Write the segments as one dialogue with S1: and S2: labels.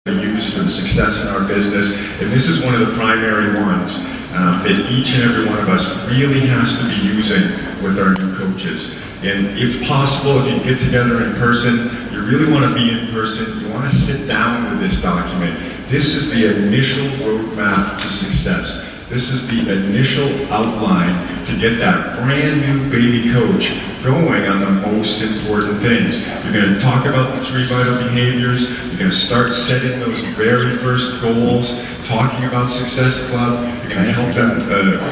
S1: use for the success in our business, and this is one of the primary ones that each and every one of us really has to be using with our new coaches. And if possible, if you get together in person, you really want to be in person, you want to sit down with this document. This is the initial roadmap to success. This is the initial outline to get that brand new baby coach going on the most important things. You're going to talk about the 3 vital behaviors. You're going to start setting those very first goals, talking about Success Club. You're going to help them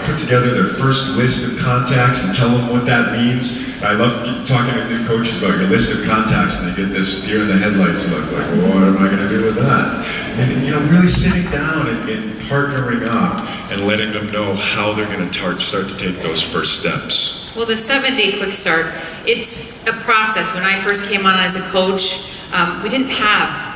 S1: put together their first list of contacts and tell them what that means. I love talking to new coaches about your list of contacts, and they get this deer in the headlights look like, well, what am I going to do with that? And really sitting down and partnering up and letting them know how they're going to start to take those first steps.
S2: Well, the 7-day quick start, it's a process. When I first came on as a coach, we didn't have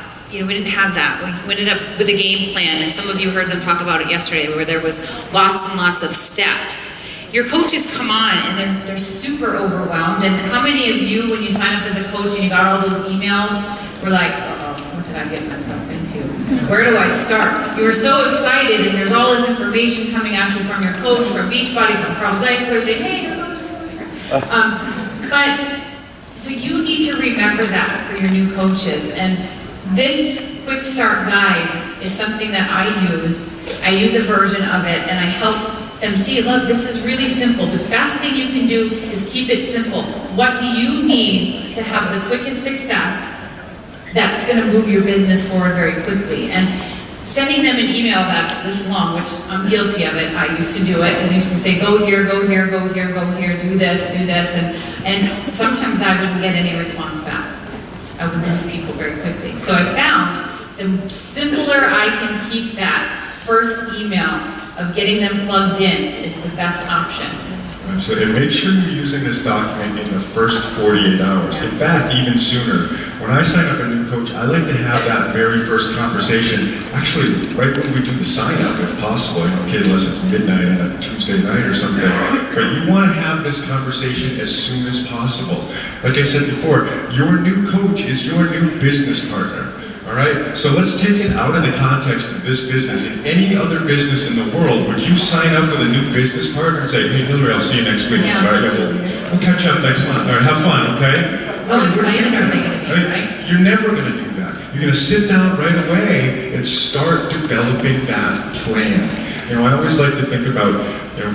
S2: that. We ended up with a game plan, and some of you heard them talk about it yesterday, where there was lots and lots of steps. Your coaches come on and they're super overwhelmed. And how many of you, when you sign up as a coach and you got all those emails, were like, what did I get myself into? Where do I start? You were so excited, and there's all this information coming at you from your coach, from Beachbody, from Carl Deichler, saying, hey, so you need to remember that for your new coaches. And this quick start guide is something that I use. I use a version of it, and I help them see, look, this is really simple. The best thing you can do is keep it simple. What do you need to have the quickest success that's going to move your business forward very quickly? And sending them an email that's this long, which I'm guilty of it. I used to do it. I used to say, go here, go here, go here, go here, do this, and sometimes I wouldn't get any response back. I would lose people very quickly. So I found the simpler I can keep that first email of getting them plugged in is the best option.
S1: So, and make sure you're using this document in the first 48 hours. In fact, even sooner. When I sign up a new coach, I like to have that very first conversation, actually right when we do the sign up, if possible. Okay, unless it's midnight on a Tuesday night or something. But you want to have this conversation as soon as possible. Like I said before, your new coach is your new business partner. All right, so let's take it out of the context of this business. In any other business in the world, would you sign up with a new business partner and say, hey, Hillary, I'll see you next week.
S2: Yeah,
S1: all right, we'll catch up next month. All right, have fun, okay?
S2: How excited are they going to be, right?
S1: You're never going to do that. You're going to sit down right away and start developing that plan. I always like to think about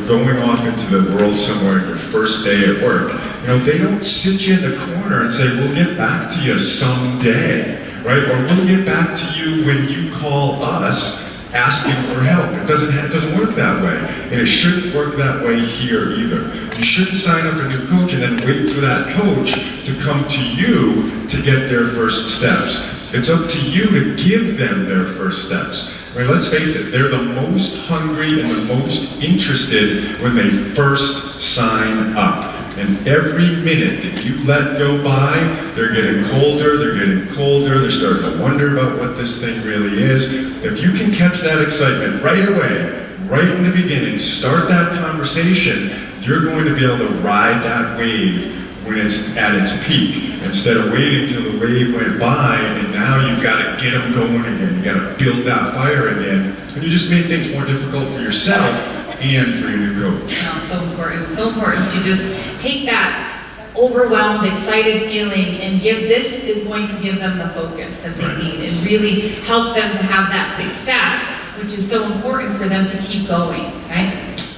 S1: going off into the world somewhere your first day at work. They don't sit you in the corner and say, we'll get back to you someday. Right? Or we'll get back to you when you call us asking for help. It doesn't work that way. And it shouldn't work that way here either. You shouldn't sign up a new coach and then wait for that coach to come to you to get their first steps. It's up to you to give them their first steps. I mean, let's face it, they're the most hungry and the most interested when they first sign up. And every minute that you let go by, they're getting colder, they're starting to wonder about what this thing really is. If you can catch that excitement right away, right in the beginning, start that conversation, you're going to be able to ride that wave when it's at its peak, instead of waiting till the wave went by, and now you've got to get them going again. You got to build that fire again, and you just made things more difficult for yourself and for your new coach.
S2: No, so important. It's so important to just take that overwhelmed, excited feeling and this is going to give them the focus that they need and really help them to have that success, which is so important for them to keep going, right?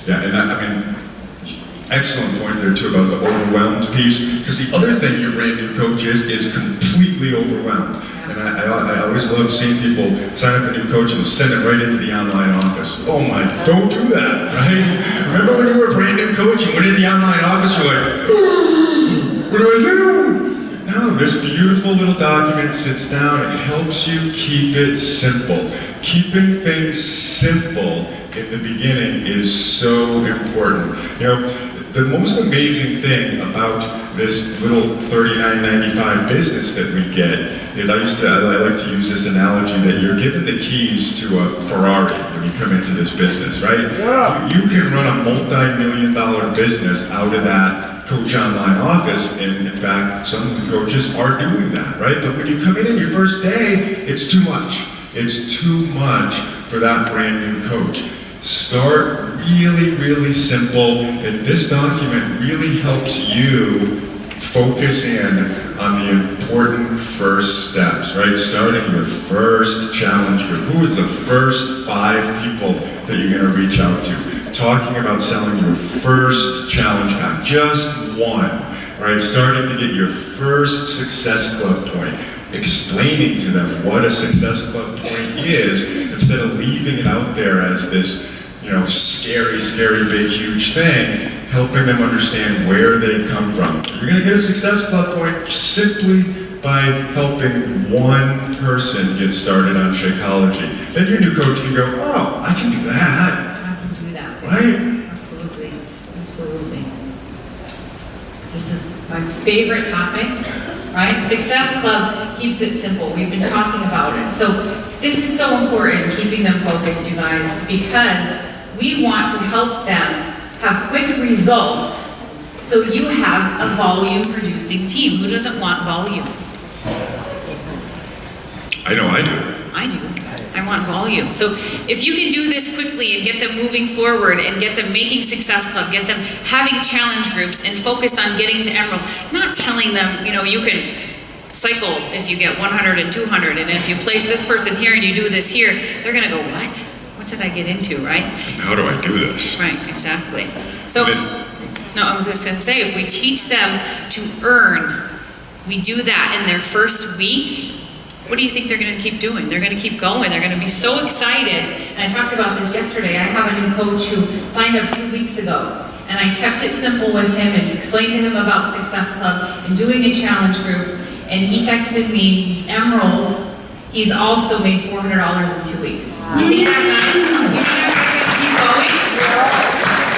S1: Yeah, and excellent point there too about the overwhelmed piece, because the other thing your brand new coach is completely overwhelmed. And I always love seeing people sign up a new coach and send it right into the online office. Oh my, don't do that, right? Remember when you were a brand new coach and went into the online office, you're like, what do I do? No, this beautiful little document sits down and helps you keep it simple. Keeping things simple in the beginning is so important. The most amazing thing about this little $39.95 business that we get is I like to use this analogy that you're given the keys to a Ferrari when you come into this business, right? Yeah. You can run a multi-million-dollar business out of that coach online office, and in fact, some of the coaches are doing that, right? But when you come in your first day, it's too much. It's too much for that brand new coach. Start really, really simple, and this document really helps you focus in on the important first steps, right? Starting your first challenge group. Who is the first 5 people that you're gonna reach out to? Talking about selling your first challenge pack, just one, right? Starting to get your first Success Club point. Explaining to them what a Success Club point is, instead of leaving it out there as this, scary, scary, big, huge thing, helping them understand where they come from. You're gonna get a Success Club point simply by helping one person get started on Shakeology. Then your new coach can go, oh, I can do that.
S2: I can do that.
S1: Right?
S2: Absolutely, absolutely. This is my favorite topic, right? Success Club keeps it simple. We've been talking about it. So this is so important, keeping them focused, you guys, because we want to help them have quick results so you have a volume producing team. Who doesn't want volume?
S1: I know I do.
S2: I do. I want volume. So if you can do this quickly and get them moving forward and get them making Success Club, get them having challenge groups and focused on getting to Emerald, not telling them, you can cycle if you get 100 and 200, and if you place this person here and you do this here, they're gonna go, what? What did I get into, right?
S1: How do I do this?
S2: Right, exactly. So, no, I was just gonna say, if we teach them to earn, we do that in their first week, what do you think they're going to keep doing? They're going to keep going. They're going to be so excited. And I talked about this yesterday. I have a new coach who signed up 2 weeks ago. And I kept it simple with him and explained to him about Success Club and doing a challenge group. And he texted me, he's Emerald. He's also made $400 in 2 weeks. You think that guy's going to keep going?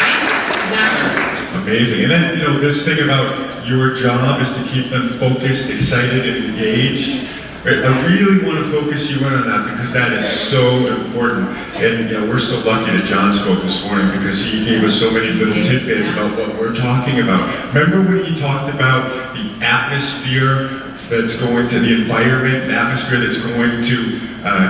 S2: Right? Exactly.
S1: Amazing. And then, this thing about your job is to keep them focused, excited, and engaged. I really want to focus you in on that because that is so important. And we're so lucky that John spoke this morning because he gave us so many little tidbits about what we're talking about. Remember when he talked about the atmosphere that's going to, the environment, an atmosphere that's going to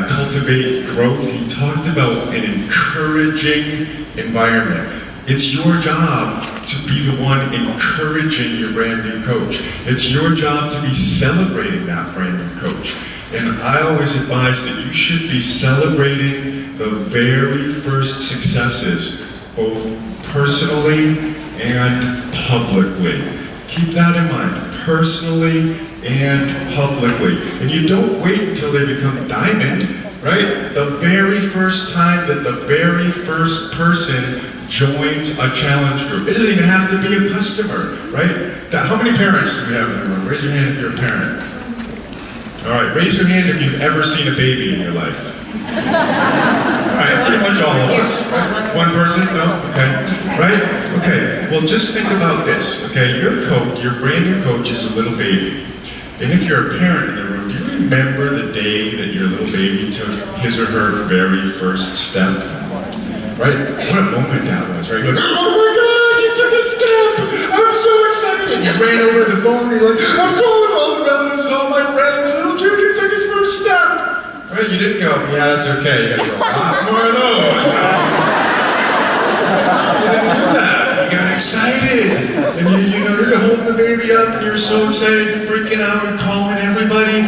S1: cultivate growth? He talked about an encouraging environment. It's your job to be the one encouraging your brand new coach. It's your job to be celebrating that brand new coach. And I always advise that you should be celebrating the very first successes, both personally and publicly. Keep that in mind, personally and publicly. And you don't wait until they become diamond, right? The very first time that the very first person joins a challenge group. It doesn't even have to be a customer, right? How many parents do we have in the room? Raise your hand if you're a parent. All right, raise your hand if you've ever seen a baby in your life. All right, pretty much all of us. Right? One person? No? Okay. Right? Okay, well just think about this, okay? Your brand new coach is a little baby. And if you're a parent in the room, do you remember the day that your little baby took his or her very first step? Right? What a moment that was, right? You're like, oh my God, he took a step! I'm so excited! You ran over to the phone, you're like, I'm calling all the relatives and all my friends, little Junior took his first step! Right? You didn't go, yeah, that's okay. You gotta go, a lot more of those. You didn't do that. You got excited. And you're holding the baby up, and you're so excited, freaking out, and calling everybody.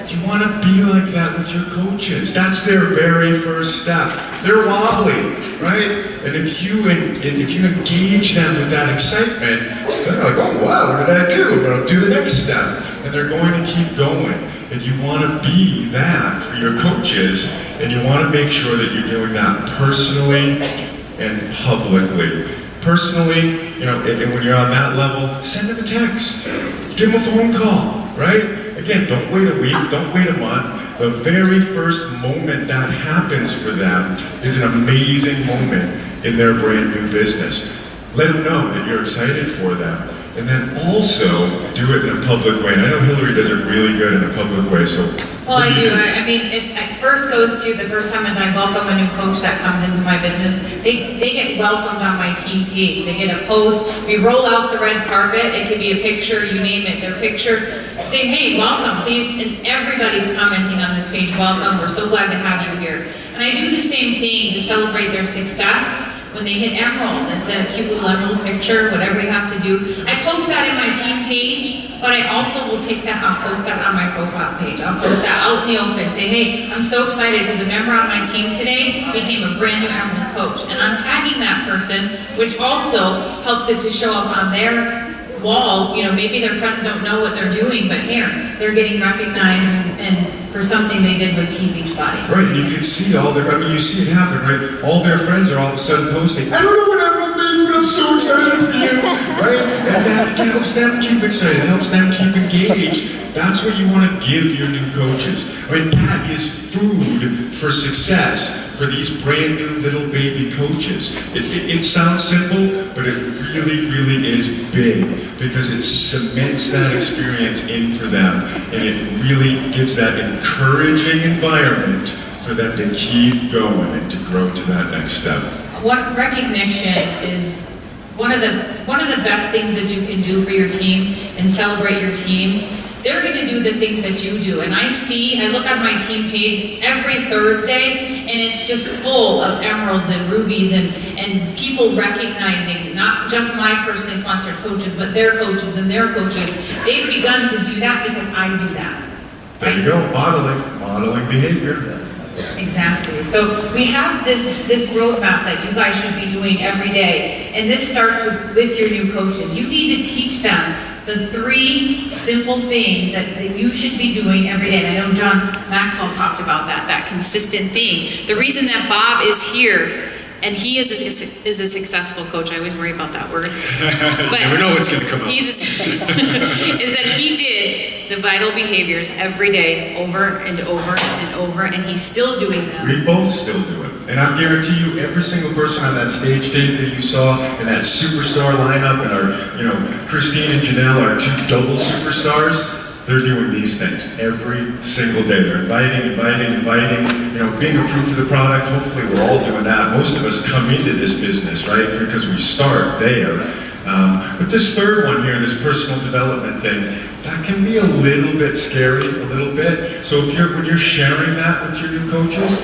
S1: You want to be like that with your coaches. That's their very first step. They're wobbly, right? And if you engage them with that excitement, they're like, oh wow, what did I do? I'll do the next step. And they're going to keep going. And you want to be that for your coaches, and you want to make sure that you're doing that personally and publicly. Personally, and when you're on that level, send them a text. Give them a phone call, right? Again, don't wait a week, don't wait a month. The very first moment that happens for them is an amazing moment in their brand new business. Let them know that you're excited for them. And then also do it in a public way. And I know Hillary does it really good in a public way, so.
S2: Well, I do. I mean, it first goes to the first time as I welcome a new coach that comes into my business, they get welcomed on my team page. They get a post. We roll out the red carpet. It could be a picture, you name it, their picture. Say, hey, welcome, please. And everybody's commenting on this page, welcome. We're so glad to have you here. And I do the same thing to celebrate their success. When they hit Emerald, it's a cute little Emerald picture, whatever you have to do. I post that in my team page, but I also will take that, I'll post that on my profile page. I'll post that out in the open, say, hey, I'm so excited because a member on my team today became a brand new Emerald coach. And I'm tagging that person, which also helps it to show up on their wall. You know, maybe their friends don't know what they're doing, but here, they're getting recognized and for something they did with Team Beachbody.
S1: Right, and you can see all their, I mean, you see it happen, right? All their friends are all of a sudden posting, I don't know what Emerald means, but I'm so excited for you, right? And that helps them keep excited, helps them keep engaged. That's what you want to give your new coaches. I mean, that is food for success for these brand new little baby coaches. It sounds simple, but it really, really is big because it cements that experience in for them, and it really gives that encouraging environment for them to keep going and to grow to that next step.
S2: What recognition is one of the best things that you can do for your team and celebrate your team. They're going to do the things that you do. And I look on my team page every Thursday, and it's just full of emeralds and rubies and people recognizing not just my personally sponsored coaches, but their coaches and their coaches. They've begun to do that because I do that.
S1: There you go, modeling behavior.
S2: Exactly. So we have this roadmap that you guys should be doing every day. And this starts with your new coaches. You need to teach them the 3 simple things that you should be doing every day. And I know John Maxwell talked about that consistent thing. The reason that Bob is here, and he is a successful coach. I always worry about that word. But
S1: you never know what's going to come up.
S2: Is that he did the vital behaviors every day over and over and over, and he's still doing them.
S1: We both still do it. And I guarantee you, every single person on that stage day that you saw in that superstar lineup, and our, Christine and Janelle, our 2 double superstars, they're doing these things every single day. They're inviting, being a proof of the product. Hopefully we're all doing that. Most of us come into this business, right, because we start there. But this third one here, this personal development thing, that can be a little bit scary, a little bit. So when you're sharing that with your new coaches,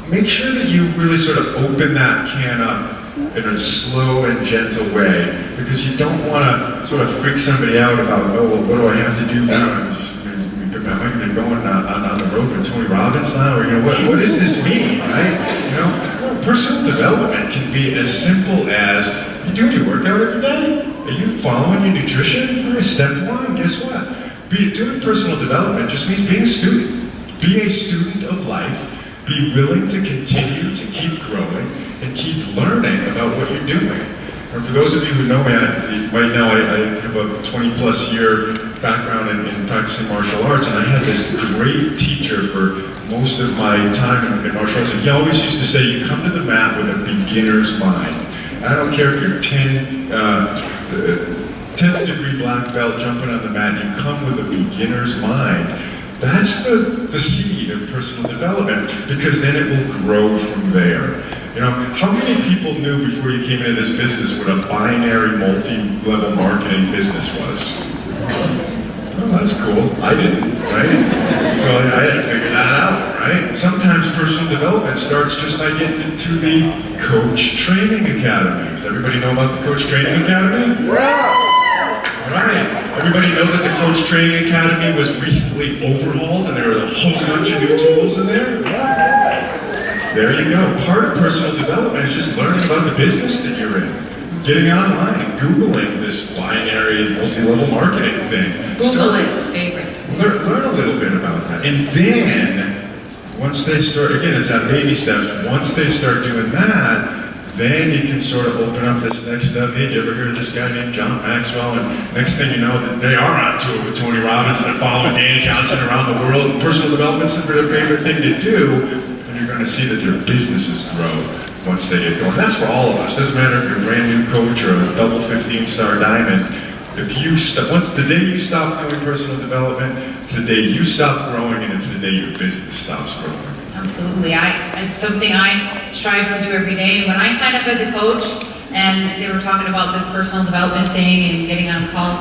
S1: make sure that you really sort of open that can up in a slow and gentle way, because you don't want to sort of freak somebody out about, oh, well, what do I have to do now? Am I going to go on the road with Tony Robbins now? Or, what does this mean, right? Personal development can be as simple as, you doing your workout every day? Are you following your nutrition? All right, step 1, guess what? Doing personal development just means being a student. Be a student of life. Be willing to continue to keep growing and keep learning about what you're doing. And for those of you who know me, right now I have a 20-plus year background in practicing martial arts, and I had this great teacher for most of my time in martial arts, and he always used to say, you come to the mat with a beginner's mind. And I don't care if you're 10th degree black belt jumping on the mat, you come with a beginner's mind. That's the seed of personal development, because then it will grow from there. How many people knew before you came into this business what a binary multi-level marketing business was? Oh, that's cool. I didn't, right? So I had to figure that out, right? Sometimes personal development starts just by getting into the Coach Training Academy. Does everybody know about the Coach Training Academy? Right. Everybody know that the Coach Training Academy was recently overhauled and there are a whole bunch of new tools in there? There you go. Part of personal development is just learning about the business that you're in. Getting online and Googling this binary multi-level marketing thing.
S2: Google is favorite.
S1: Learn a little bit about that. And then, once they start, again, it's that baby steps, once they start doing that, then you can sort of open up this next step. Hey, did you ever hear of this guy named John Maxwell? And next thing you know, they are on tour with Tony Robbins and they're following Danny Johnson around the world. Personal development's their favorite thing to do. And you're going to see that their businesses grow once they get going. That's for all of us. Doesn't matter if you're a brand new coach or a double 15-star diamond. Once the day you stop doing personal development, it's the day you stop growing, and it's the day your business stops growing.
S2: Absolutely. It's something I strive to do every day. When I signed up as a coach and they were talking about this personal development thing and getting on calls,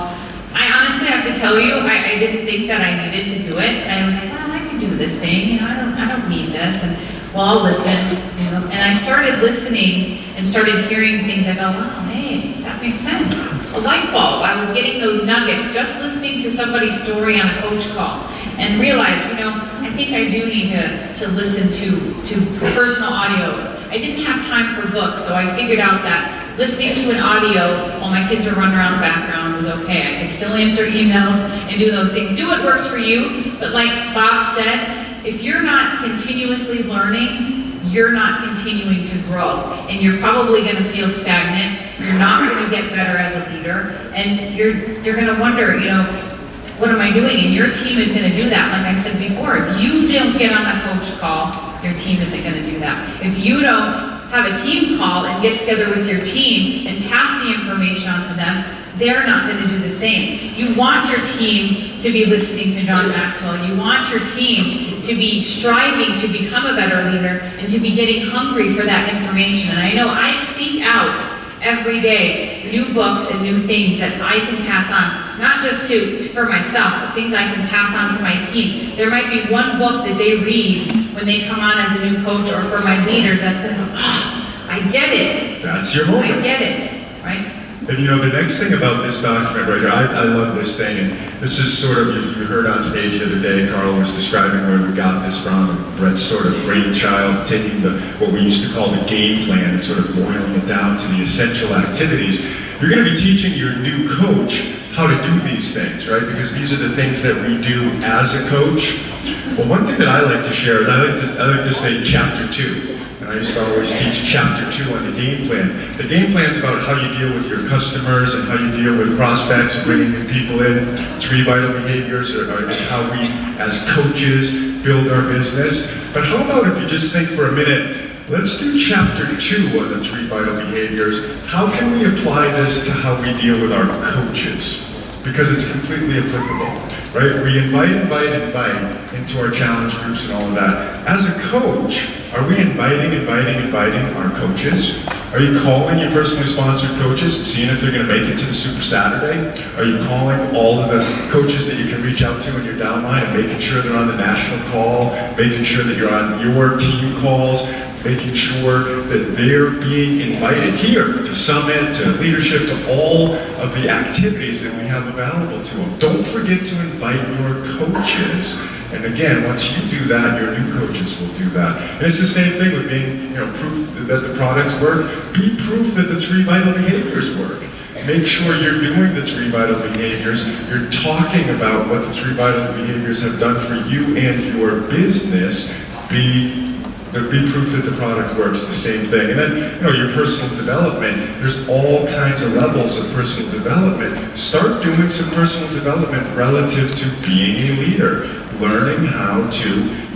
S2: I honestly have to tell you, I didn't think that I needed to do it. I was like, well, I can do this thing. You know, I don't need this. And well, I'll listen. You know, and I started listening and started hearing things. I go, wow, hey, that makes sense. A light bulb. I was getting those nuggets just listening to somebody's story on a coach call, and realized, you know, I think I do need to listen to personal audio. I didn't have time for books, so I figured out that listening to an audio while my kids were running around the background was okay. I could still answer emails and do those things. Do what works for you, but like Bob said, if you're not continuously learning, you're not continuing to grow, and you're probably going to feel stagnant. You're not going to get better as a leader, and you're going to wonder, you know, what am I doing? And your team is going to do that. Like I said before, if you don't get on a coach call, your team isn't going to do that. If you don't have a team call and get together with your team and pass the information on to them, they're not going to do the same. You want your team to be listening to John Maxwell. You want your team to be striving to become a better leader and to be getting hungry for that information. And I know I seek out every day new books and new things that I can pass on, not just for myself, but things I can pass on to my team. There might be one book that they read when they come on as a new coach, or for my leaders, that's going to go, oh, I get it.
S1: That's your moment.
S2: I get it, right?
S1: And you know, the next thing about this document right here, I love this thing, and this is sort of, you heard on stage the other day, Carl was describing where we got this from, and Brett's sort of brainchild, taking what we used to call the game plan and sort of boiling it down to the essential activities. You're going to be teaching your new coach how to do these things, right? Because these are the things that we do as a coach. Well, one thing that I like to share is I like to say chapter 2. I used to always teach chapter 2 on the game plan. The game plan is about how you deal with your customers and how you deal with prospects and bringing new people in. 3 vital behaviors is how we, as coaches, build our business. But how about if you just think for a minute, let's do chapter 2 on the 3 vital behaviors. How can we apply this to how we deal with our coaches? Because it's completely applicable, right? We invite into our challenge groups and all of that. As a coach, are we inviting our coaches? Are you calling your personally sponsored coaches and seeing if they're going to make it to the Super Saturday? Are you calling all of the coaches that you can reach out to in your downline and making sure they're on the national call, making sure that you're on your team calls, making sure that they're being invited here to Summit, to leadership, to all of the activities that we have available to them? Don't forget to invite your coaches. And again, once you do that, your new coaches will do that. And it's the same thing with being, proof that the products work. Be proof that the 3 vital behaviors work. Make sure you're doing the 3 vital behaviors. You're talking about what the 3 vital behaviors have done for you and your business. Be proof that the product works, the same thing. And then, your personal development, there's all kinds of levels of personal development. Start doing some personal development relative to being a leader, learning how to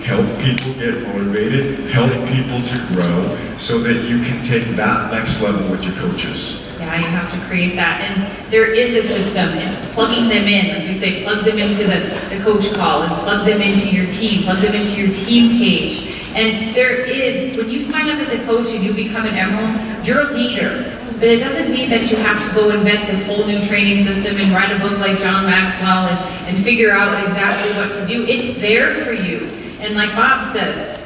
S1: help people get motivated, help people to grow, so that you can take that next level with your coaches.
S2: Yeah, you have to create that. And there is a system. It's plugging them in. Like we say, plug them into the coach call, and plug them into your team, plug them into your team page. And there is, when you sign up as a coach and you become an Emerald, you're a leader. But it doesn't mean that you have to go invent this whole new training system and write a book like John Maxwell and figure out exactly what to do. It's there for you. And like Bob said,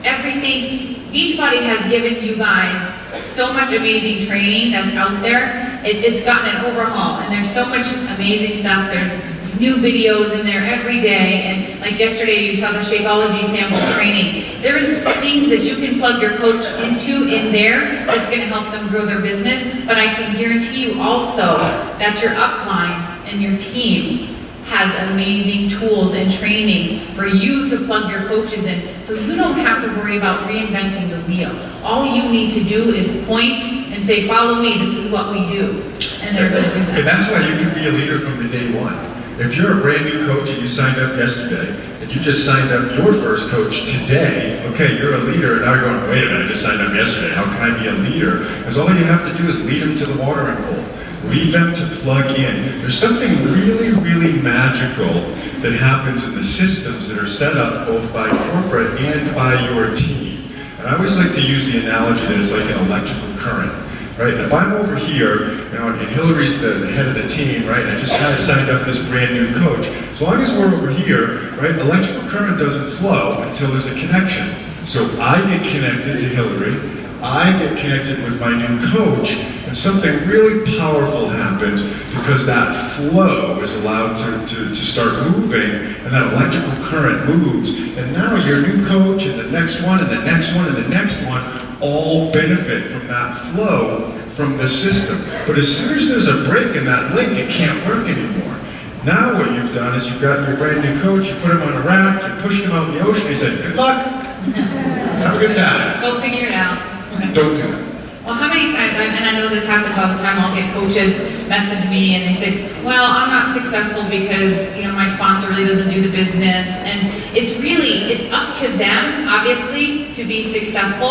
S2: everything, Beachbody has given you guys so much amazing training that's out there. It's gotten an overhaul, and there's so much amazing stuff. There's new videos in there every day, and like yesterday you saw the Shakeology sample training. There's things that you can plug your coach into in there that's going to help them grow their business, but I can guarantee you also that your upline and your team has amazing tools and training for you to plug your coaches in, so you don't have to worry about reinventing the wheel. All you need to do is point and say, follow me, this is what we do, and they're going to do that.
S1: And that's why you can be a leader from the day one. If you're a brand new coach and you signed up yesterday, and you just signed up your first coach today, okay, you're a leader, and now you're going, wait a minute, I just signed up yesterday, how can I be a leader? Because all you have to do is lead them to the watering hole. Lead them to plug in. There's something really, really magical that happens in the systems that are set up both by corporate and by your team. And I always like to use the analogy that it's like an electrical current, right? And if I'm over here, and Hillary's the head of the team, right? And I just kind of signed up this brand new coach. As long as we're over here, right, electrical current doesn't flow until there's a connection. So I get connected to Hillary, I get connected with my new coach, and something really powerful happens because that flow is allowed to start moving, and that electrical current moves, and now your new coach and the next one and the next one and the next one all benefit from that flow from the system. But as soon as there's a break in that link, it can't work anymore. Now what you've done is you've got your brand new coach, you put him on a raft, you pushed him out in the ocean, you said, good luck, have a good time.
S2: Go figure it out.
S1: Don't do it.
S2: Well, how many times, and I know this happens all the time, I'll get coaches message me and they say, well, I'm not successful because, my sponsor really doesn't do the business. And it's up to them, obviously, to be successful.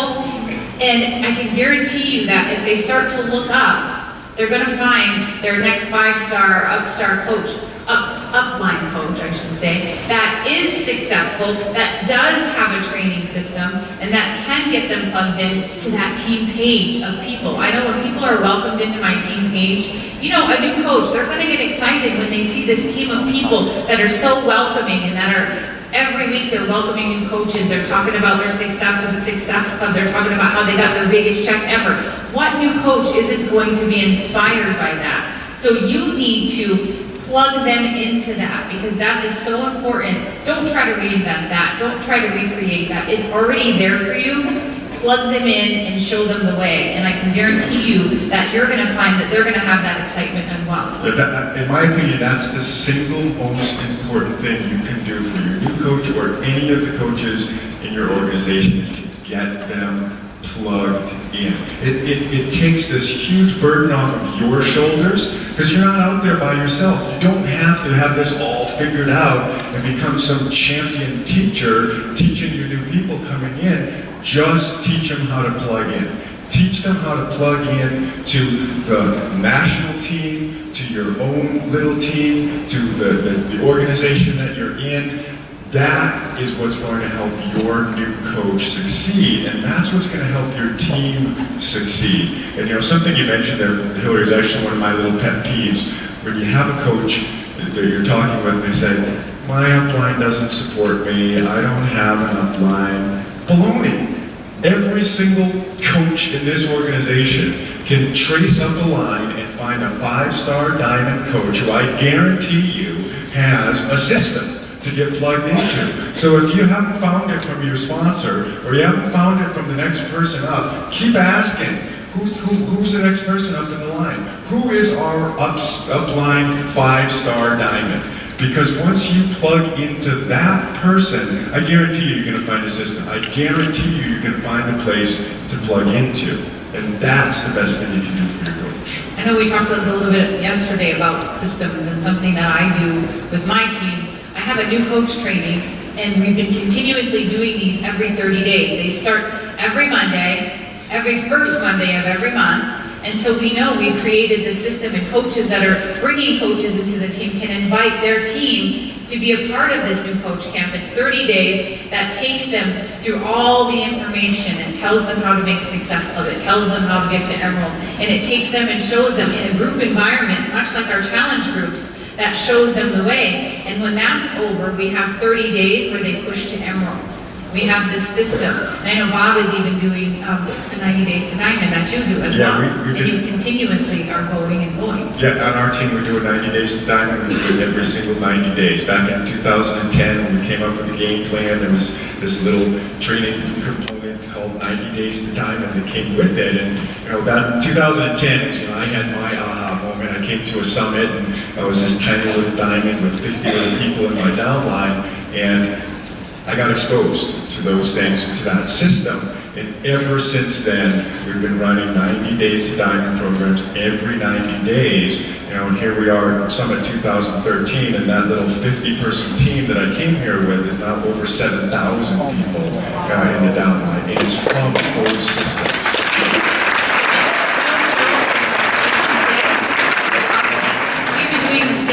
S2: And I can guarantee you that if they start to look up, they're going to find their next 5-star, upstar coach, upline coach, I should say, that is successful, that does have a training system, and that can get them plugged in to that team page of people. I know when people are welcomed into my team page, a new coach, they're going to get excited when they see this team of people that are so welcoming and that are every week they're welcoming new coaches. They're talking about their success with the Success Club. They're talking about how they got their biggest check ever. What new coach isn't going to be inspired by that? So you need to plug them into that because that is so important. Don't try to reinvent that. Don't try to recreate that. It's already there for you. Plug them in and show them the way. And I can guarantee you that you're going to find that they're going to have that excitement as well.
S1: In my opinion, that's the single most important thing you can do for your new coach or any of the coaches in your organization is to get them plugged in. It takes this huge burden off of your shoulders because you're not out there by yourself. You don't have to have this all figured out and become some champion teacher teaching your new people coming in. Just teach them how to plug in. Teach them how to plug in to the national team, to your own little team, to the organization that you're in. That is what's going to help your new coach succeed, and that's what's going to help your team succeed. And something you mentioned there, Hillary, is actually one of my little pet peeves. When you have a coach that you're talking with, and they say, my upline doesn't support me, I don't have an upline. Baloney. Every single coach in this organization can trace up a line and find a 5-star diamond coach who I guarantee you has a system to get plugged into. So if you haven't found it from your sponsor or you haven't found it from the next person up, keep asking, who's the next person up in the line? Who is our upline 5-star diamond? Because once you plug into that person, I guarantee you you're going to find a system. I guarantee you're going to find a place to plug into. And that's the best thing you can do for your coach.
S2: I know we talked a little bit yesterday about systems and something that I do with my team. I have a new coach training, and we've been continuously doing these every 30 days. They start every Monday, every first Monday of every month. And so we know we've created this system, and coaches that are bringing coaches into the team can invite their team to be a part of this new coach camp. It's 30 days that takes them through all the information and tells them how to make a Success Club. It tells them how to get to Emerald. And it takes them and shows them in a group environment, much like our challenge groups, that shows them the way. And when that's over, we have 30 days where they push to Emerald. We have this system. And I know Bob is even doing a 90 Days to Diamond that you do as well. And you continuously are going and going.
S1: Yeah, on our team we do a 90 Days to Diamond. We do it every single 90 days. Back in 2010 when we came up with the game plan, there was this little training component called 90 Days to Diamond that came with it. And that 2010 is when I had my aha moment. I came to a summit and I was this tiny little diamond with 50 other people in my downline, and I got exposed to those things, to that system, and ever since then, we've been running 90 Days to Diamond programs every 90 days, and here we are at Summit 2013, and that little 50-person team that I came here with is now over 7,000 people in the downline, and it's from those systems.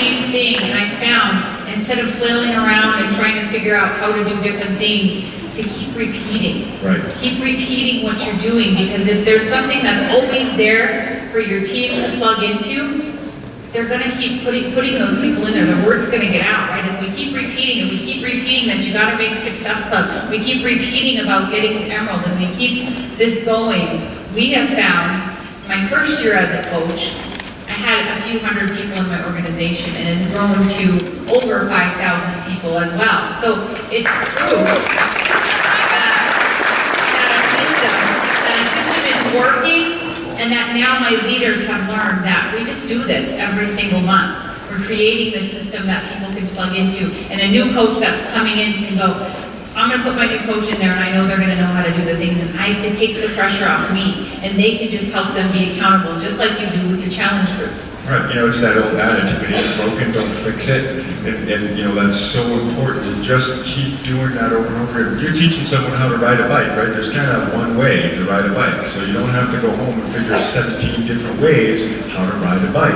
S2: same thing, and I found, instead of flailing around and trying to figure out how to do different things, to keep repeating.
S1: Right.
S2: Keep repeating what you're doing, because if there's something that's always there for your team to plug into, they're gonna keep putting those people in there. The word's gonna get out, right? If we keep repeating, that you gotta make Success Club, we keep repeating about getting to Emerald, and we keep this going, we have found, my first year as a coach, I had a few hundred people in my organization, and it's grown to over 5,000 people as well. So it's proof that a system is working, and that now my leaders have learned that we just do this every single month. We're creating this system that people can plug into, and a new coach that's coming in can go, I'm gonna put my new coach in there, and I know they're gonna know how to do the things, and it takes the pressure off me, and they can just help them be accountable, just like you do with your challenge groups.
S1: Right, it's that old adage, if it ain't broken, don't fix it. And that's so important to just keep doing that over and over. You're teaching someone how to ride a bike, right? There's kind of one way to ride a bike, so you don't have to go home and figure 17 different ways how to ride a bike.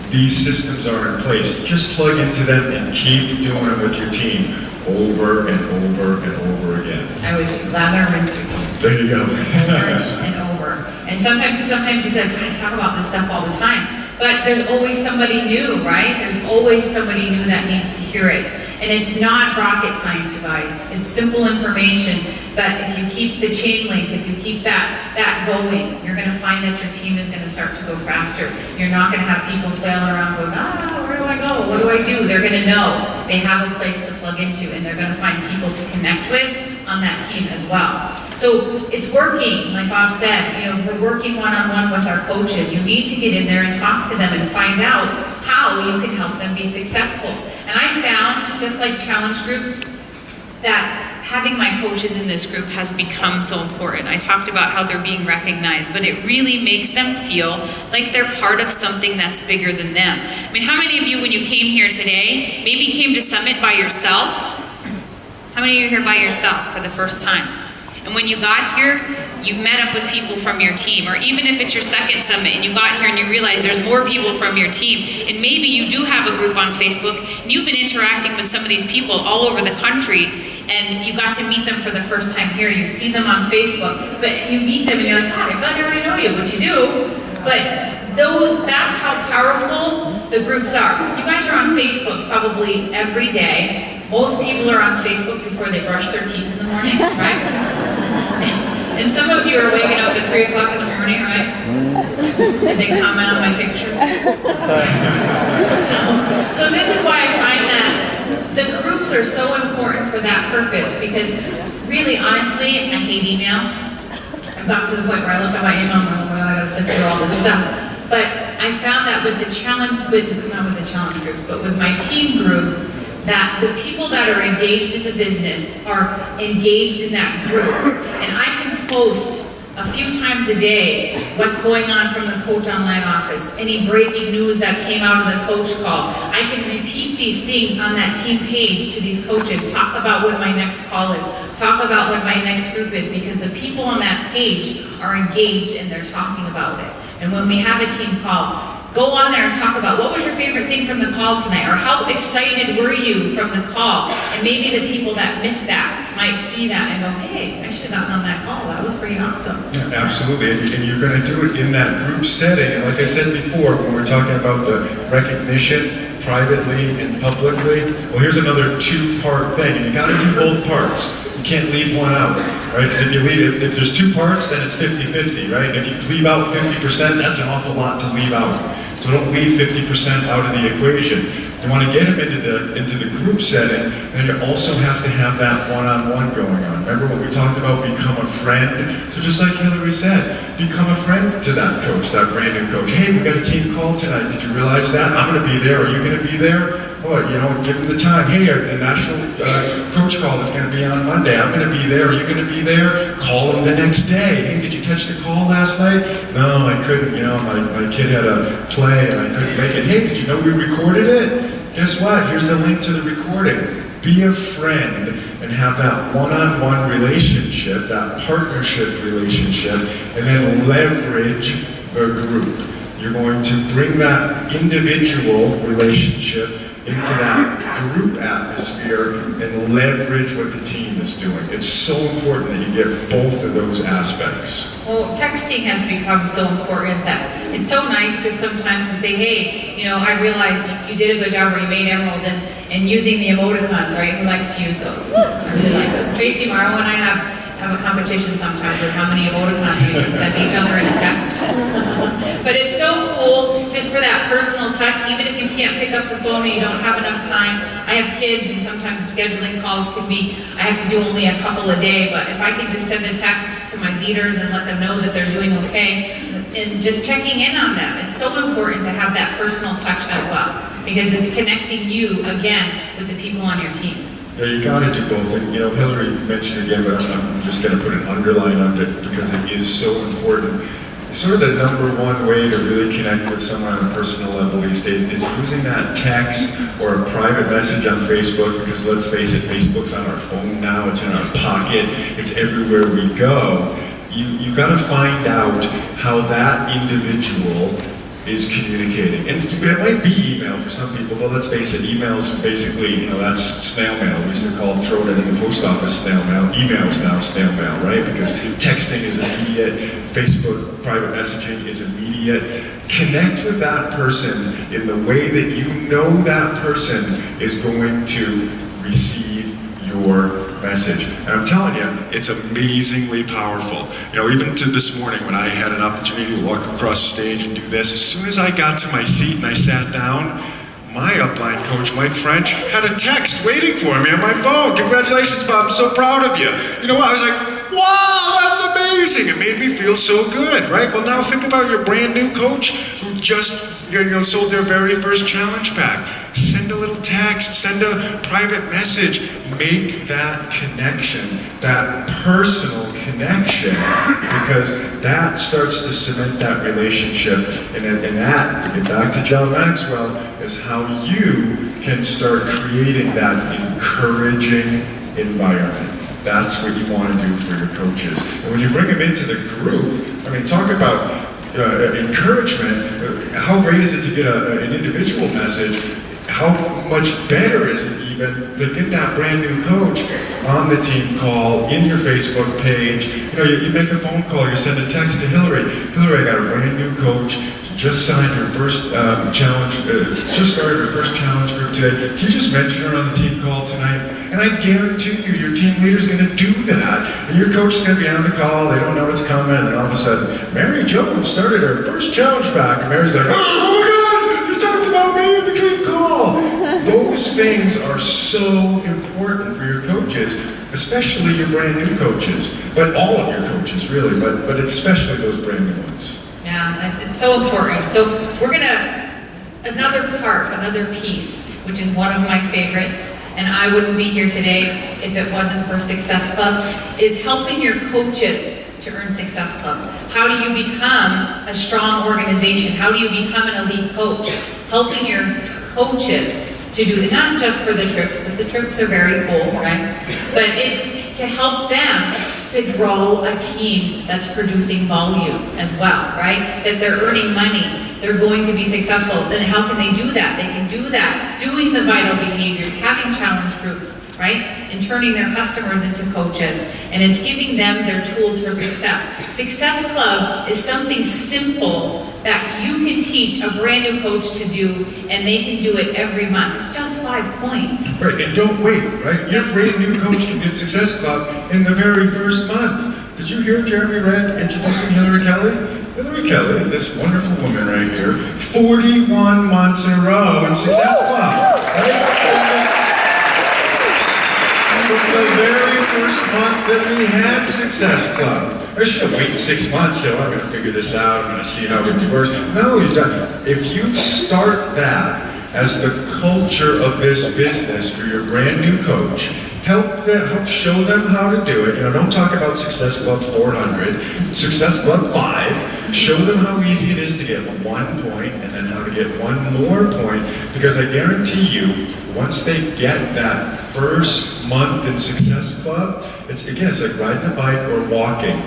S1: These systems are in place. Just plug into them and keep doing it with your team over and over and over again.
S2: I always lather, rinse, repeat.
S1: There you go.
S2: Over and over. And sometimes you feel like, I talk about this stuff all the time. But there's always somebody new, right? There's always somebody new that needs to hear it. And it's not rocket science, you guys. It's simple information. But if you keep the chain link, if you keep that going, you're going to find that your team is going to start to go faster. You're not going to have people flailing around going, where do I go? What do I do? They're going to know they have a place to plug into, and they're going to find people to connect with on that team as well. So it's working, like Bob said, we're working one-on-one with our coaches. You need to get in there and talk to them and find out how you can help them be successful. And I found, just like challenge groups, that having my coaches in this group has become so important. I talked about how they're being recognized, but it really makes them feel like they're part of something that's bigger than them. I mean, how many of you, when you came here today, maybe came to Summit by yourself? How many of you are here by yourself for the first time? And when you got here, you met up with people from your team, or even if it's your second summit and you got here and you realize there's more people from your team, and maybe you do have a group on Facebook, and you've been interacting with some of these people all over the country, and you got to meet them for the first time here. You've seen them on Facebook, but you meet them and you're like, God, I feel like I already know you, which you do. But that's how powerful the groups are. You guys are on Facebook probably every day. Most people are on Facebook before they brush their teeth in the morning, right? And some of you are waking up at 3 o'clock in the morning, right? And they comment on my picture. So this is why I find that the groups are so important for that purpose, because really, honestly, I hate email. I've gotten to the point where I look at my email and I'm like, well, I gotta sift through all this stuff. But I found that with the challenge, not with the challenge groups, but with my team group, that the people that are engaged in the business are engaged in that group. And I can post a few times a day what's going on from the Coach Online office, any breaking news that came out of the coach call. I can repeat these things on that team page to these coaches, talk about what my next call is, talk about what my next group is, because the people on that page are engaged and they're talking about it. And when we have a team call, go on there and talk about what was your favorite thing from the call tonight, or how excited were you from the call? And maybe the people that missed that might see that and go, hey, I should have gotten on that call. That was pretty awesome.
S1: Yeah, absolutely, and you're going to do it in that group setting. And like I said before, when we're talking about the recognition privately and publicly, well, here's another two-part thing, and you got to do both parts. You can't leave one out, right? Because if there's two parts, then it's 50-50, right? And if you leave out 50%, that's an awful lot to leave out. So don't leave 50% out of the equation. You want to get them into the group setting, then you also have to have that one-on-one going on. Remember what we talked about, become a friend? So just like Hillary said, become a friend to that coach, that brand new coach. Hey, we got a team call tonight. Did you realize that? I'm going to be there. Are you going to be there? Well, give them the time. Hey, the national coach call is going to be on Monday. I'm going to be there. Are you going to be there? Call them the next day. Hey, did you catch the call last night? No, I couldn't. My kid had a play and I couldn't make it. Hey, did you know we recorded it? Guess what? Here's the link to the recording. Be a friend and have that one-on-one relationship, that partnership relationship, and then leverage the group. You're going to bring that individual relationship into that group atmosphere and leverage what the team is doing. It's so important that you get both of those aspects.
S2: Well, texting has become so important that it's so nice just sometimes to say, hey, I realized you did a good job, or you made Emerald, and using the emoticons, right? Who likes to use those? I really like those. Tracy Morrow and I have a competition sometimes with how many emoticons we can send each other in a text. But it's so cool just for that personal touch, even if you can't pick up the phone and you don't have enough time. I have kids, and sometimes scheduling calls can be, I have to do only a couple a day, but if I can just send a text to my leaders and let them know that they're doing okay, and just checking in on them. It's so important to have that personal touch as well, because it's connecting you again with the people on your team.
S1: Yeah, you got to do both. And Hillary mentioned again, but I'm just going to put an underline on it because it is so important. Sort of the number one way to really connect with someone on a personal level these days is using that text or a private message on Facebook, because let's face it, Facebook's on our phone now, it's in our pocket, it's everywhere we go. You got to find out how that individual is communicating. And it might be email for some people, but let's face it, email's basically, that's snail mail. We used to call it, throw it in the post office, snail mail. Email's now snail mail, right? Because texting is immediate, Facebook private messaging is immediate. Connect with that person in the way that you know that person is going to receive your message. And I'm telling you, it's amazingly powerful. Even to this morning when I had an opportunity to walk across the stage and do this, as soon as I got to my seat and I sat down, my upline coach, Mike French, had a text waiting for me on my phone. Congratulations, Bob, I'm so proud of you. You know what? I was like, wow, that's amazing. It made me feel so good, right? Well, now think about your brand new coach who just sold their very first challenge pack. Send a little text, send a private message. Make that connection, that personal connection, because that starts to cement that relationship. And that, to get back to John Maxwell, is how you can start creating that encouraging environment. That's what you want to do for your coaches. And when you bring them into the group, talk about encouragement. How great is it to get an individual message? How much better is it even to get that brand new coach on the team call, in your Facebook page? You make a phone call, you send a text to Hillary. Hillary, I got a brand new coach. Just signed her first challenge, just started her first challenge group today. Can you just mention her on the team call tonight? And I guarantee you, your team leader's going to do that. And your coach is going to be on the call, they don't know what's coming, and all of a sudden, Mary Jones started her first challenge back, and Mary's like, oh my God, you talked about me in between call. Those things are so important for your coaches, especially your brand new coaches, but all of your coaches really, but especially those brand new ones.
S2: Yeah, it's so important. So we're another piece, which is one of my favorites, and I wouldn't be here today if it wasn't for Success Club, is helping your coaches to earn Success Club. How do you become a strong organization? How do you become an elite coach? Helping your coaches to do it, not just for the trips, but the trips are very cool, right? But it's to help them to grow a team that's producing volume as well, right? That they're earning money, they're going to be successful. Then how can they do that? They can do that doing the vital behaviors, having challenge groups, right? And turning their customers into coaches. And it's giving them their tools for success. Success Club is something simple that you can teach a brand new coach to do, and they can do it every month. It's just 5 points.
S1: Right, and don't wait, right? Your brand new coach can get Success Club in the very first month. Did you hear Jeremy Redd introducing Hillary Kelly? Hillary Kelly, this wonderful woman right here, 41 months in a row in Success Club, right? It was the very first month that we had Success Club. I should have waited 6 months, so I'm going to figure this out, I'm going to see how it works. No, you don't. If you start that as the culture of this business for your brand new coach, help show them how to do it. Don't talk about Success Club 400, Success Club 5. Show them how easy it is to get 1 point and then how to get 1 more point, because I guarantee you, once they get that first month in Success Club, it's like riding a bike or walking.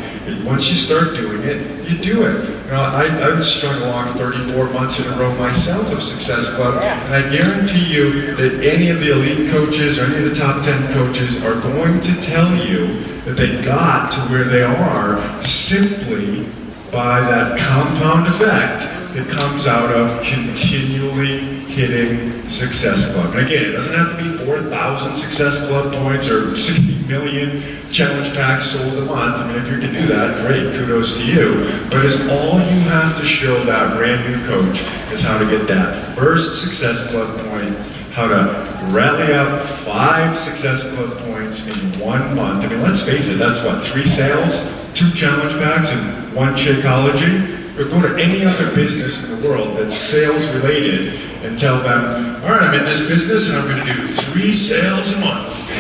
S1: Once you start doing it, you do it. You know, I was strung along 34 months in a row myself of Success Club, and I guarantee you that any of the elite coaches or any of the top 10 coaches are going to tell you that they got to where they are simply by that compound effect that comes out of continually hitting Success Club. And again, it doesn't have to be 4,000 Success Club points or 60 million challenge packs sold a month. I mean, if you can do that, great, kudos to you. But it's all you have to show that brand new coach is how to get that first Success Club point, how to rally up 5 Success Club points in 1 month. I mean, let's face it, that's what, 3 sales, 2 challenge packs, and 1 Shakeology? Or go to any other business in the world that's sales related and tell them, all right, I'm in this business and I'm going to do 3 sales a month.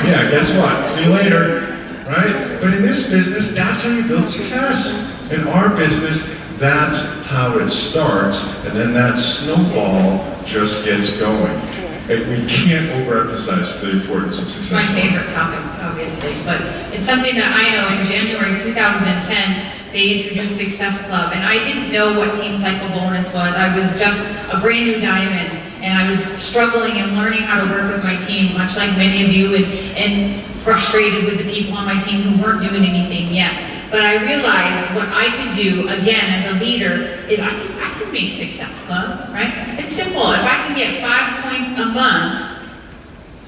S1: Yeah, guess what? See you later, right? But in this business, that's how you build success. In our business, that's how it starts, and then that snowball just gets going. We can't overemphasize the importance of
S2: It's
S1: success.
S2: my favorite topic, obviously, but it's something that I know in January of 2010, they introduced Success Club, and I didn't know what Team Cycle Bonus was. I was just a brand new diamond, and I was struggling and learning how to work with my team, much like many of you, and frustrated with the people on my team who weren't doing anything yet. But I realized what I could do, again, as a leader, is I could make Success Club, right? It's simple. If I can get 5 points a month,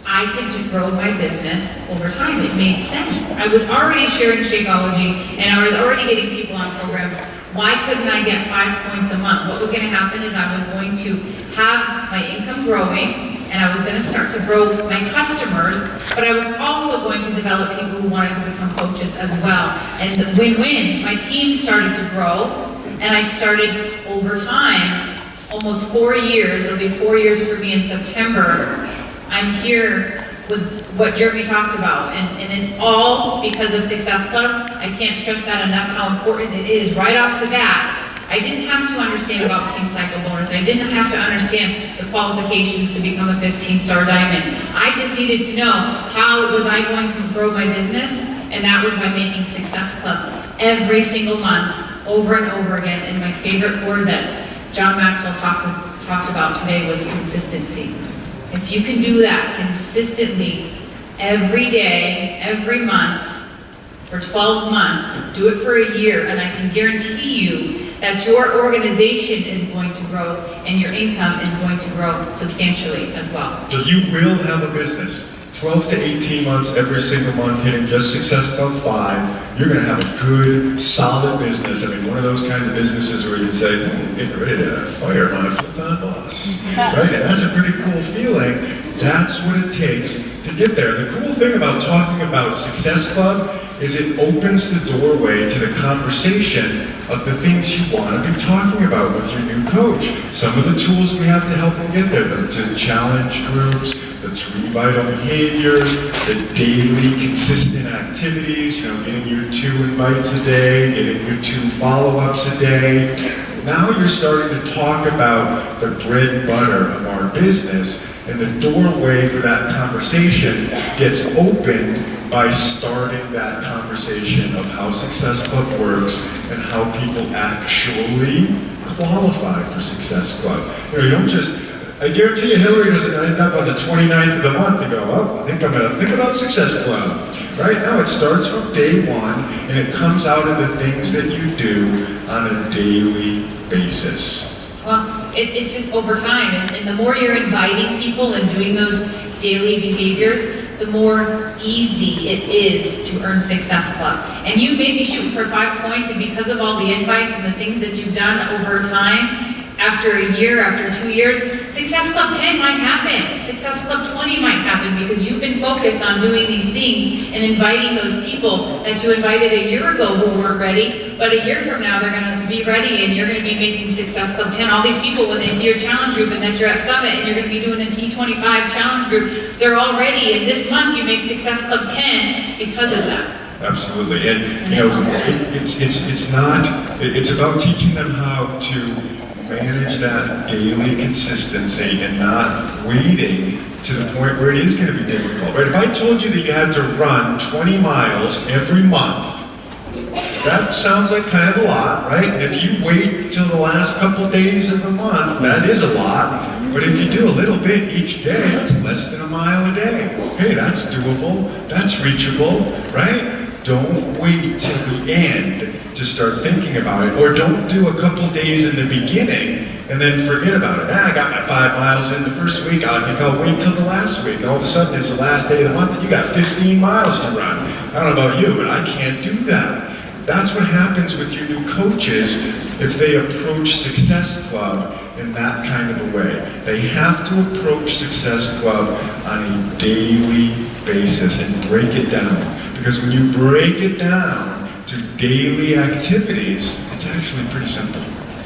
S2: I could grow my business over time. It made sense. I was already sharing Shakeology, and I was already getting people on programs. Why couldn't I get 5 points a month? What was going to happen is I was going to have my income growing, and I was going to start to grow my customers, but I was also going to develop people who wanted to become coaches as well. And the win-win, my team started to grow, and I started over time, almost 4 years, it'll be 4 years for me in September, I'm here with what Jeremy talked about, and it's all because of Success Club. I can't stress that enough, how important it is right off the bat. I didn't have to understand about Team Cycle Bonus. I didn't have to understand the qualifications to become a 15-star diamond. I just needed to know how was I going to grow my business, and that was by making Success Club every single month, over and over again. And my favorite word that John Maxwell talked about today was consistency. If you can do that consistently every day, every month, for 12 months, do it for a year, and I can guarantee you that your organization is going to grow and your income is going to grow substantially as well.
S1: So you will have a business. 12 to 18 months every single month hitting just Success Club 5, you're going to have a good, solid business. I mean, one of those kinds of businesses where you say, get ready to fire my full-time boss. Right? And that's a pretty cool feeling. That's what it takes to get there. The cool thing about talking about Success Club is it opens the doorway to the conversation of the things you want to be talking about with your new coach. Some of the tools we have to help them get there, the challenge groups, the 3 vital behaviors, the daily consistent activities, getting your 2 invites a day, getting your 2 follow-ups a day. Now you're starting to talk about the bread and butter of our business, and the doorway for that conversation gets opened by starting that conversation of how Success Club works and how people actually qualify for Success Club. You don't just, I guarantee you Hillary doesn't end up on the 29th of the month to go, oh, I think I'm going to think about Success Club. Right? No, it starts from day 1, and it comes out of the things that you do on a daily basis.
S2: Well, it's just over time, and the more you're inviting people and doing those daily behaviors, the more easy it is to earn Success Club. And you may be shooting for 5 points, and because of all the invites and the things that you've done over time, after a year, after 2 years, Success Club 10 might happen. Success Club 20 might happen because you've been focused on doing these things and inviting those people that you invited a year ago who weren't ready, but a year from now they're going to be ready and you're going to be making Success Club 10. All these people, when they see your challenge group and that you're at Summit and you're going to be doing a T25 challenge group, they're all ready, and this month you make Success Club 10 because of that.
S1: Absolutely, and it's about teaching them how to manage that daily consistency and not waiting to the point where it is going to be difficult, right? If I told you that you had to run 20 miles every month, that sounds like kind of a lot, right? And if you wait till the last couple days of the month, that is a lot. But if you do a little bit each day, that's less than a mile a day. Hey, that's doable, that's reachable, right? Don't wait till the end to start thinking about it, or don't do a couple days in the beginning and then forget about it. I got my 5 miles in the first week, I think I'll wait till the last week. All of a sudden it's the last day of the month and you got 15 miles to run. I don't know about you, but I can't do that. That's what happens with your new coaches if they approach Success Club in that kind of a way. They have to approach Success Club on a daily basis and break it down. Because when you break it down to daily activities, it's actually pretty simple.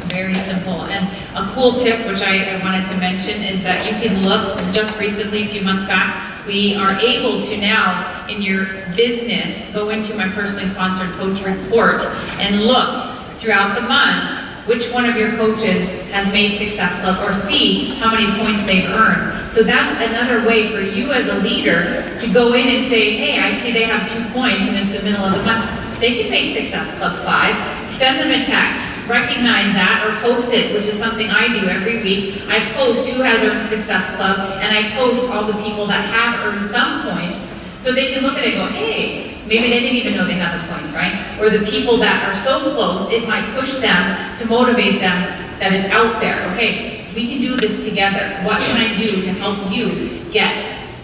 S2: Very simple. And a cool tip, which I wanted to mention, is that you can look, just recently, a few months back, we are able to now, in your business, go into my personally sponsored coach report and look throughout the month which one of your coaches has made Success Club, or see how many points they've earned. So that's another way for you as a leader to go in and say, hey, I see they have 2 points and it's the middle of the month. They can make Success Club 5. Send them a text, recognize that, or post it, which is something I do every week. I post who has earned Success Club, and I post all the people that have earned some points, so they can look at it and go, hey, maybe they didn't even know they had the points, right? Or the people that are so close, it might push them to motivate them that it's out there. Okay, we can do this together. What can I do to help you get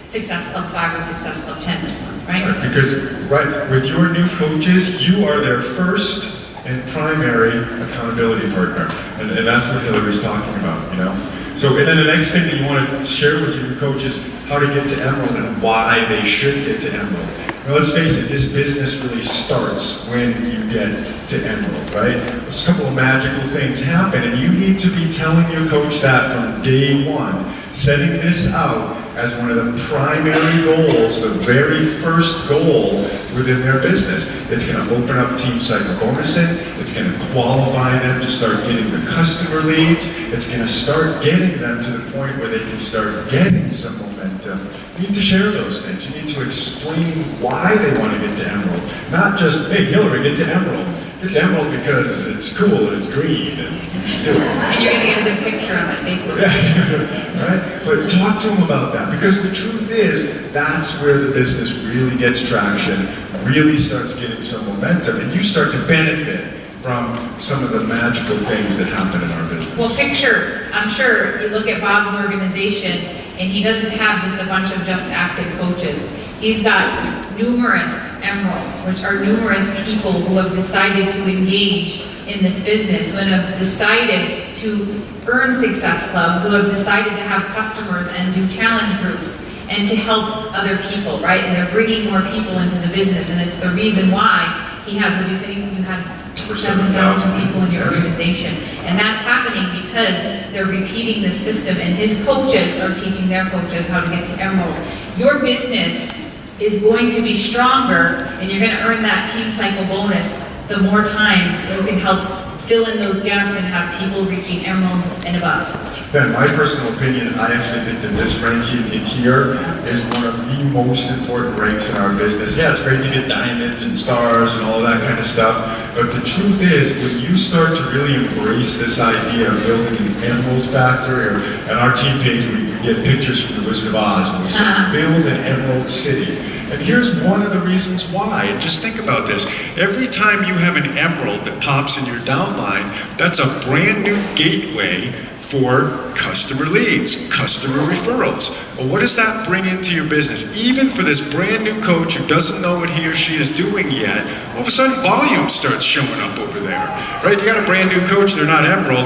S2: Success Club 5 or Success Club 10 this month, right?
S1: Because, right, with your new coaches, you are their first and primary accountability partner. And that's what Hillary's talking about, you know? So, and then the next thing that you want to share with your new coach is how to get to Emerald and why they should get to Emerald. Now, let's face it, this business really starts when you get to Emerald, right? There's a couple of magical things happen, and you need to be telling your coach that from day one, setting this out as one of the primary goals, the very first goal within their business. It's going to open up Team Cycle bonusing. It's going to qualify them to start getting the customer leads. It's going to start getting them to the point where they can start getting some momentum. You need to share those things. You need to explain why they want to get to Emerald. Not just, hey, Hillary, get to Emerald. Get to Emerald because it's cool and it's green and you should do it.
S2: And you're going to get a good picture on my Facebook.
S1: Yeah, right? But talk to them about that, because the truth is that's where the business really gets traction, really starts getting some momentum, and you start to benefit from some of the magical things that happen in our business.
S2: Well, picture, I'm sure you look at Bob's organization, and he doesn't have just a bunch of just active coaches. He's got numerous Emeralds, which are numerous people who have decided to engage in this business, who have decided to earn Success Club, who have decided to have customers and do challenge groups and to help other people, right? And they're bringing more people into the business, and it's the reason why he has, what do you say, you had 7,000 people in your organization. And that's happening because they're repeating this system, and his coaches are teaching their coaches how to get to Emerald. Your business is going to be stronger, and you're going to earn that Team Cycle bonus the more times you can help fill in those gaps and have people reaching Emerald and above.
S1: Ben, my personal opinion, I actually think that this ranking in here is one of the most important ranks in our business. Yeah, it's great to get diamonds and stars and all that kind of stuff, but the truth is, when you start to really embrace this idea of building an Emerald factory, or on our team page we get pictures from the Wizard of Oz, and we say, build an Emerald city. And here's one of the reasons why. And just think about this. Every time you have an Emerald that pops in your downline, that's a brand new gateway for customer leads, customer referrals. Well, what does that bring into your business? Even for this brand new coach who doesn't know what he or she is doing yet, all of a sudden volume starts showing up over there, right? You got a brand new coach, they're not Emerald.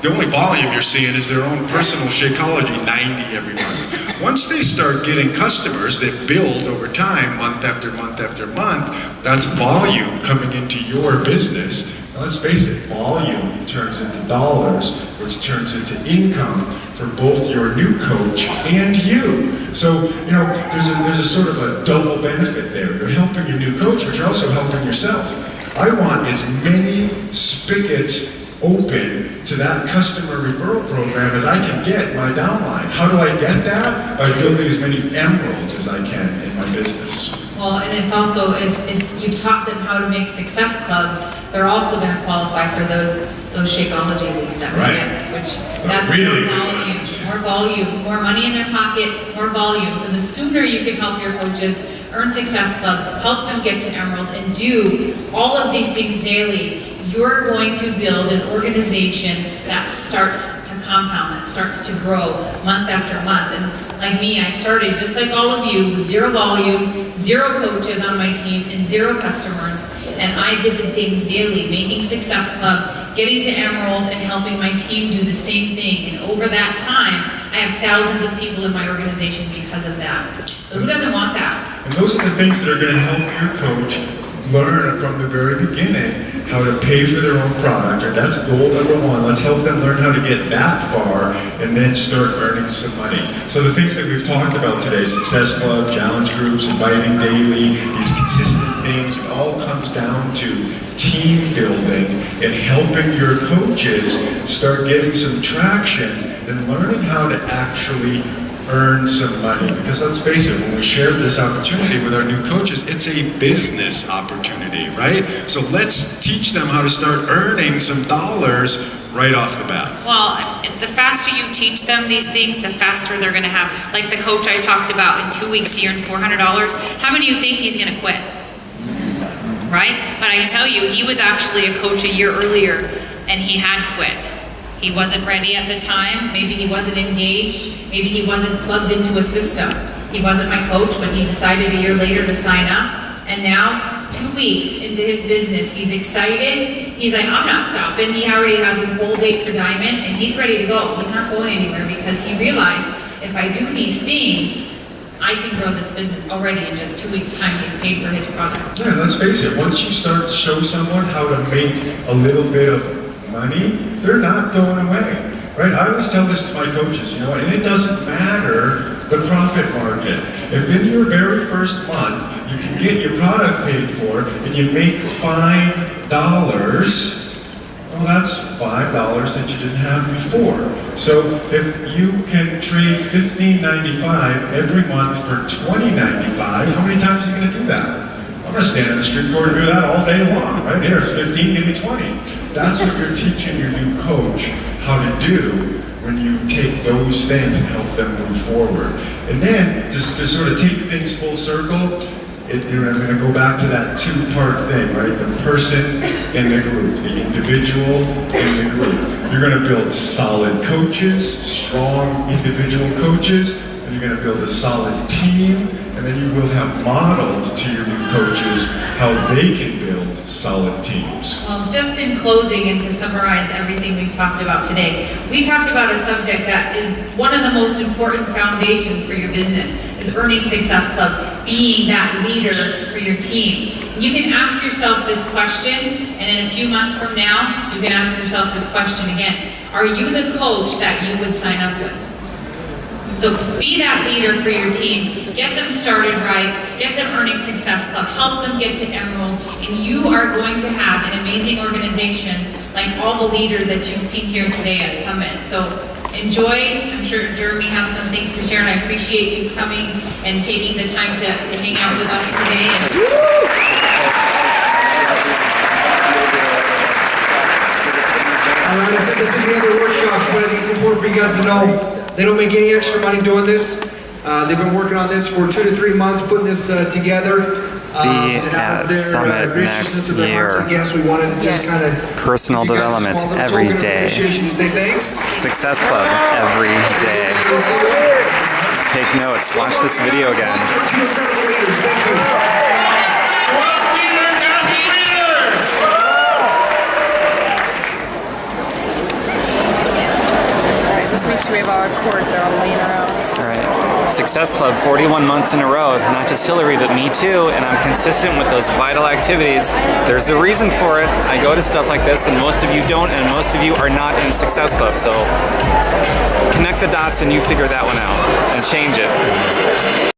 S1: The only volume you're seeing is their own personal Shakeology, 90 every month. Once they start getting customers that build over time, month after month after month, that's volume coming into your business. Now, let's face it, volume turns into dollars, which turns into income for both your new coach and you. So, you know, there's a sort of a double benefit there. You're helping your new coach, but you're also helping yourself. I want as many spigots open to that customer referral program as I can get my downline. How do I get that? By building as many emeralds as I can in my business.
S2: Well, and it's also, if you've taught them how to make Success Club, they're also gonna qualify for those Shakeology leads that we
S1: Right.
S2: get, which
S1: The
S2: that's
S1: really
S2: more volume, more money in their pocket, more volume. So the sooner you can help your coaches earn Success Club, help them get to Emerald, and do all of these things daily, you're going to build an organization that starts to compound, that starts to grow month after month. And like me, I started just like all of you with zero volume, zero coaches on my team, and zero customers. And I did the things daily, making Success Club, getting to Emerald, and helping my team do the same thing. And over that time, I have thousands of people in my organization because of that. So who doesn't want that?
S1: And those are the things that are going to help your coach learn from the very beginning how to pay for their own product. Or that's goal number one. Let's help them learn how to get that far and then start earning some money. So the things that we've talked about today, Success Club, challenge groups, inviting daily, these consistent things, it all comes down to team building and helping your coaches start getting some traction and learning how to actually earn some money. Because let's face it, when we shared this opportunity with our new coaches, it's a business opportunity, right? So let's teach them how to start earning some dollars right off the bat.
S2: Well, the faster you teach them these things, the faster they're gonna have. Like the coach I talked about, in 2 weeks he earned $400. How many of you think he's gonna quit? Right? But I can tell you, he was actually a coach a year earlier and he had quit. He wasn't ready at the time, maybe he wasn't engaged, maybe he wasn't plugged into a system. He wasn't my coach, but he decided a year later to sign up. And now, 2 weeks into his business, he's excited. He's like, I'm not stopping. He already has his goal date for Diamond and he's ready to go. He's not going anywhere because he realized if I do these things, I can grow this business already in just 2 weeks' time. He's paid for his product.
S1: Yeah, let's face it, once you start to show someone how to make a little bit of money, they're not going away, right? I always tell this to my coaches, you know, and it doesn't matter the profit margin. If in your very first month, you can get your product paid for and you make $5, well, that's $5 that you didn't have before. So if you can trade $15.95 every month for $20.95, how many times are you going to do that? I'm going to stand in the street corner and do that all day long, right? Here, it's 15, give me 20. That's what you're teaching your new coach how to do when you take those things and help them move forward. And then, just to sort of take things full circle, I'm going to go back to that two-part thing, right? The person in the group, the individual in the group. You're going to build solid coaches, strong individual coaches, and you're going to build a solid team, and then you will have models to your new coaches how they can build solid teams.
S2: Well, just in closing and to summarize everything we've talked about today, we talked about a subject that is one of the most important foundations for your business, is earning Success Club, being that leader for your team. You can ask yourself this question, and in a few months from now, you can ask yourself this question again. Are you the coach that you would sign up with? So be that leader for your team, get them started right, get them earning Success Club, help them get to Emerald, and you are going to have an amazing organization like all the leaders that you've seen here today at Summit. So enjoy. I'm sure Jeremy has some things to share, and I appreciate you coming and taking the time to hang out with us today.
S3: All right, I said this in the other workshops, but I think it's important for you guys to know they don't make any extra money doing this. They've been working on this for 2 to 3 months, putting this together.
S4: Be at Summit next year.
S3: Yes, we wanted to just kind of
S4: Personal development every day.
S3: To say thanks.
S4: Success Club every day. Take notes. Watch this video again.
S5: Make sure we have our cords, they're all laying around.
S4: All right. Success Club 41 months in a row. Not just Hillary, but me too. And I'm consistent with those vital activities. There's a reason for it. I go to stuff like this, and most of you don't, and most of you are not in Success Club. So connect the dots and you figure that one out and change it.